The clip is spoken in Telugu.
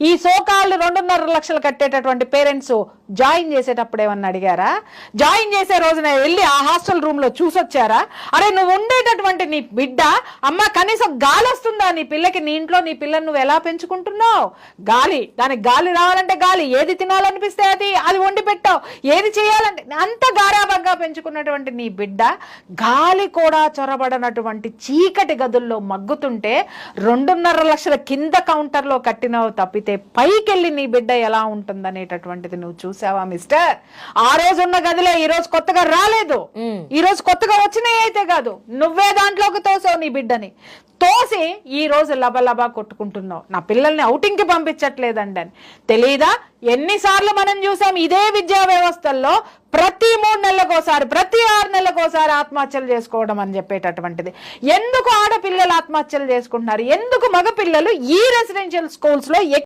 ఈ సోకాళ్ళు 2.5 లక్షలు కట్టేటటువంటి పేరెంట్స్ జాయిన్ చేసేటప్పుడు ఏమన్నా అడిగారా? జాయిన్ చేసే రోజున వెళ్ళి ఆ హాస్టల్ రూమ్ లో చూసొచ్చారా? అరే నువ్వు ఉండేటటువంటి నీ బిడ్డ అమ్మ కనీసం గాలి వస్తుందా నీ పిల్లకి? నీ ఇంట్లో నీ పిల్లని నువ్వు ఎలా పెంచుకుంటున్నావు? గాలి, దానికి గాలి రావాలంటే గాలి, ఏది తినాలనిపిస్తే అది వండి పెట్టావు, ఏది చేయాలంటే అంత గారాబంగా పెంచుకున్నటువంటి నీ బిడ్డ గాలి కూడా చొరబడనటువంటి చీకటి గదుల్లో మగ్గుతుంటే 2.5 లక్షల కింద కౌంటర్ లో కట్టినవు తప్పితే పైకెళ్ళి నీ బిడ్డ ఎలా ఉంటుందనేటటువంటిది నువ్వు చూసావా మిస్టర్? ఆ రోజు ఉన్న గదిలే ఈ రోజు కొత్తగా రాలేదు, ఈ రోజు కొత్తగా వచ్చినాయి అయితే కాదు, నువ్వే దాంట్లోకి తోసావు నీ బిడ్డని. తోసి ఈ రోజు లబలబా కొట్టుకుంటున్నావు నా పిల్లల్ని ఔటింగ్ కి పంపించట్లేదండి అని. తెలీదా? ఎన్నిసార్లు మనం చూసాం ఇదే విద్యా వ్యవస్థల్లో ప్రతి 3 నెలలకోసారి, ప్రతి 6 నెలలకోసారి ఆత్మహత్యలు చేసుకోవడం అని చెప్పేటటువంటిది. ఎందుకు ఆడపిల్లలు ఆత్మహత్యలు చేసుకుంటున్నారు? ఎందుకు మగ పిల్లలు ఈ రెసిడెన్షియల్ స్కూల్స్ లో